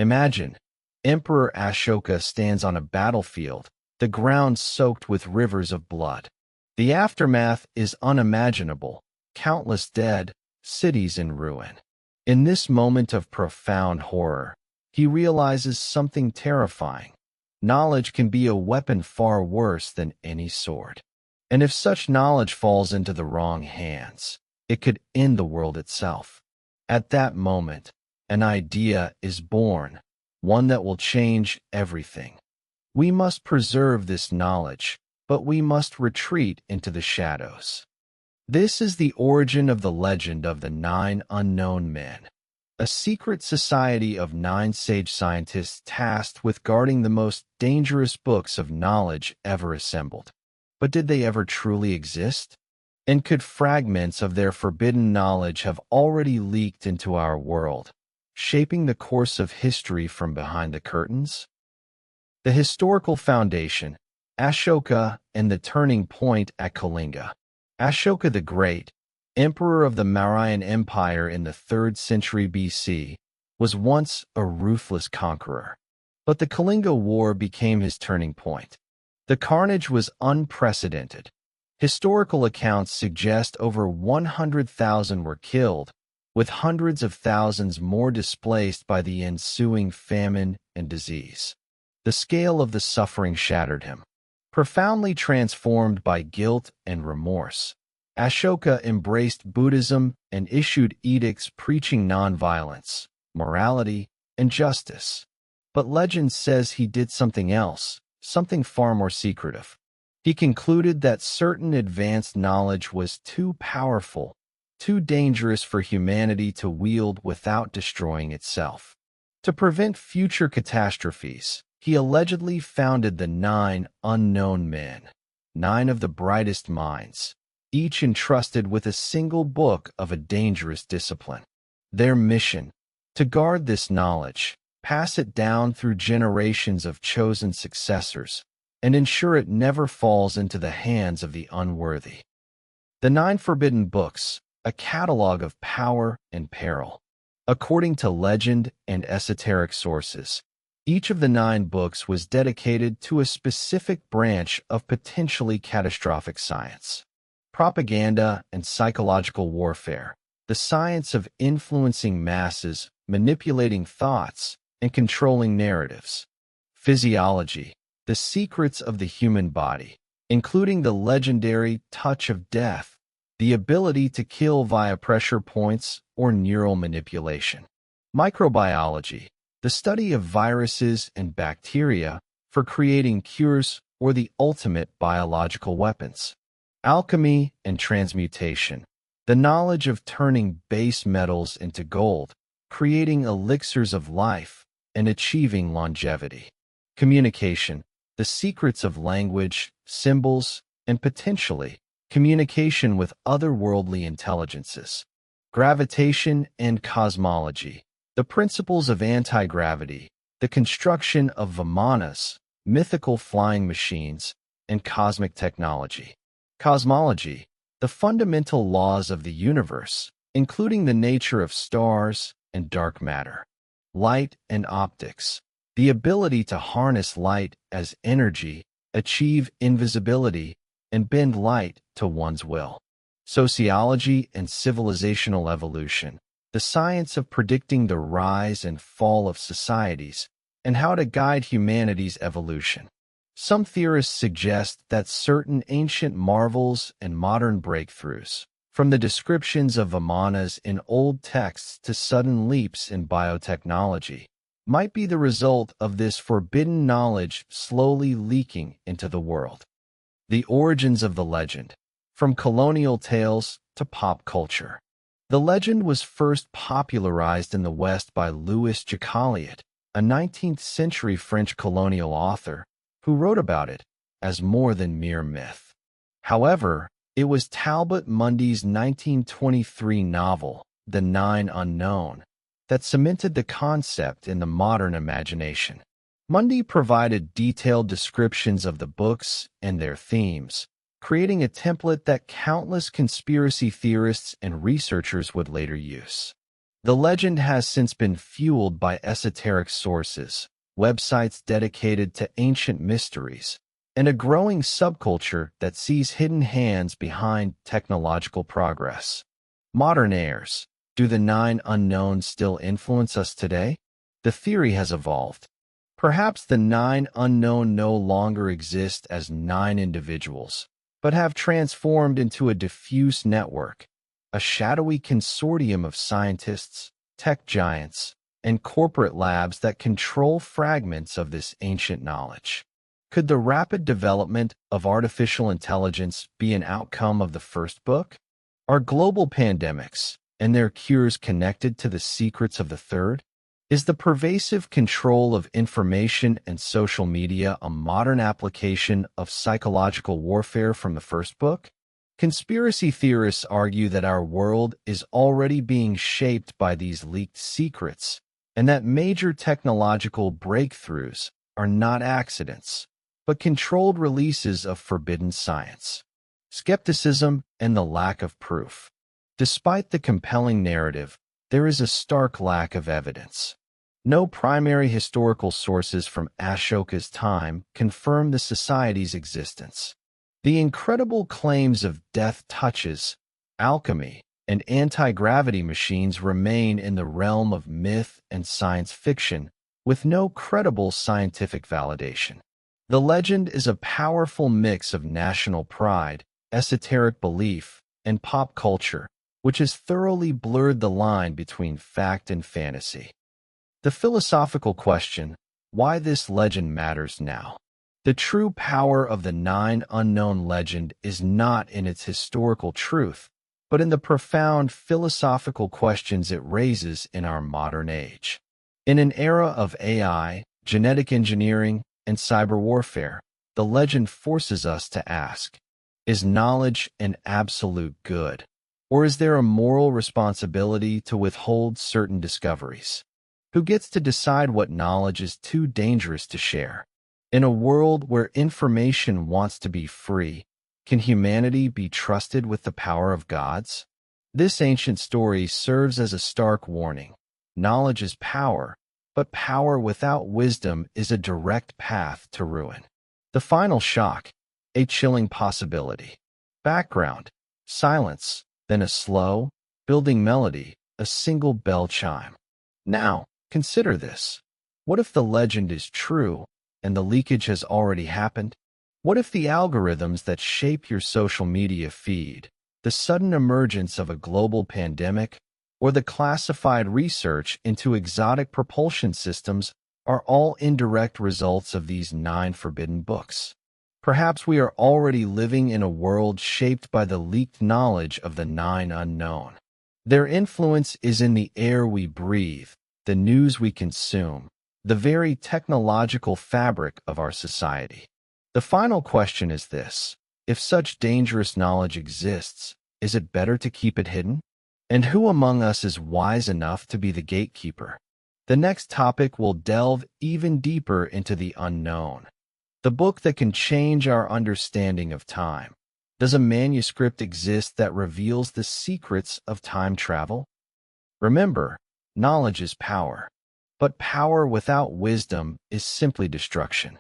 Imagine, Emperor Ashoka stands on a battlefield, the ground soaked with rivers of blood. The aftermath is unimaginable, countless dead, cities in ruin. In this moment of profound horror, he realizes something terrifying. Knowledge can be a weapon far worse than any sword. And if such knowledge falls into the wrong hands, it could end the world itself. At that moment, an idea is born, one that will change everything. We must preserve this knowledge, but we must retreat into the shadows. This is the origin of the legend of the 9 unknown men, a secret society of 9 sage scientists tasked with guarding the most dangerous books of knowledge ever assembled. But did they ever truly exist? And could fragments of their forbidden knowledge have already leaked into our world, shaping the course of history from behind the curtains? The historical foundation, Ashoka and the turning point at Kalinga. Ashoka the Great, emperor of the Mauryan Empire in the 3rd century BC, was once a ruthless conqueror. But the Kalinga War became his turning point. The carnage was unprecedented. Historical accounts suggest over 100,000 were killed, with hundreds of thousands more displaced by the ensuing famine and disease. The scale of the suffering shattered him. Profoundly transformed by guilt and remorse, Ashoka embraced Buddhism and issued edicts preaching nonviolence, morality, and justice. But legend says he did something else, something far more secretive. He concluded that certain advanced knowledge was too powerful, too dangerous for humanity to wield without destroying itself. To prevent future catastrophes, he allegedly founded the 9 unknown men, 9 of the brightest minds, each entrusted with a single book of a dangerous discipline. Their mission: to guard this knowledge, pass it down through generations of chosen successors, and ensure it never falls into the hands of the unworthy. The 9 Forbidden Books, a catalog of power and peril. According to legend and esoteric sources, each of the 9 books was dedicated to a specific branch of potentially catastrophic science. Propaganda and psychological warfare, the science of influencing masses, manipulating thoughts, and controlling narratives. Physiology, the secrets of the human body, including the legendary touch of death, the ability to kill via pressure points or neural manipulation. Microbiology, the study of viruses and bacteria for creating cures or the ultimate biological weapons. Alchemy and transmutation, the knowledge of turning base metals into gold, creating elixirs of life, and achieving longevity. Communication, the secrets of language, symbols, and potentially communication with otherworldly intelligences. Gravitation and cosmology, the principles of anti-gravity, the construction of vimanas, mythical flying machines, and cosmic technology. Cosmology, the fundamental laws of the universe, including the nature of stars and dark matter. Light and optics, the ability to harness light as energy, achieve invisibility, and bend light to one's will. Sociology and civilizational evolution, the science of predicting the rise and fall of societies and how to guide humanity's evolution. Some theorists suggest that certain ancient marvels and modern breakthroughs, from the descriptions of vimanas in old texts to sudden leaps in biotechnology, might be the result of this forbidden knowledge slowly leaking into the world. The origins of the legend, from colonial tales to pop culture. The legend was first popularized in the West by Louis Jacqueliot, a 19th century French colonial author, who wrote about it as more than mere myth. However, it was Talbot Mundy's 1923 novel, The 9 Unknown, that cemented the concept in the modern imagination. Mundy provided detailed descriptions of the books and their themes, creating a template that countless conspiracy theorists and researchers would later use. The legend has since been fueled by esoteric sources, websites dedicated to ancient mysteries, and a growing subculture that sees hidden hands behind technological progress. Modern heirs. Do the nine unknowns still influence us today? The theory has evolved. Perhaps the nine unknown no longer exist as nine individuals, but have transformed into a diffuse network, a shadowy consortium of scientists, tech giants, and corporate labs that control fragments of this ancient knowledge. Could the rapid development of artificial intelligence be an outcome of the first book? Are global pandemics and their cures connected to the secrets of the third? Is the pervasive control of information and social media a modern application of psychological warfare from the first book? Conspiracy theorists argue that our world is already being shaped by these leaked secrets, and that major technological breakthroughs are not accidents, but controlled releases of forbidden science. Skepticism and the lack of proof. Despite the compelling narrative, there is a stark lack of evidence. No primary historical sources from Ashoka's time confirm the society's existence. The incredible claims of death touches, alchemy, and anti-gravity machines remain in the realm of myth and science fiction, with no credible scientific validation. The legend is a powerful mix of national pride, esoteric belief, and pop culture, which has thoroughly blurred the line between fact and fantasy. The philosophical question, why this legend matters now. The true power of the nine unknown legend is not in its historical truth, but in the profound philosophical questions it raises in our modern age. In an era of AI, genetic engineering, and cyber warfare, the legend forces us to ask, is knowledge an absolute good, or is there a moral responsibility to withhold certain discoveries? Who gets to decide what knowledge is too dangerous to share? In a world where information wants to be free, can humanity be trusted with the power of gods? This ancient story serves as a stark warning. Knowledge is power, but power without wisdom is a direct path to ruin. The final shock, a chilling possibility. Background, silence, then a slow, building melody, a single bell chime. Now, consider this. What if the legend is true and the leakage has already happened? What if the algorithms that shape your social media feed, the sudden emergence of a global pandemic, or the classified research into exotic propulsion systems are all indirect results of these nine forbidden books? Perhaps we are already living in a world shaped by the leaked knowledge of the nine unknown. Their influence is in the air we breathe, the news we consume, the very technological fabric of our society. The final question is this: if such dangerous knowledge exists, is it better to keep it hidden? And who among us is wise enough to be the gatekeeper? The next topic will delve even deeper into the unknown, the book that can change our understanding of time. Does a manuscript exist that reveals the secrets of time travel? Remember, knowledge is power, but power without wisdom is simply destruction.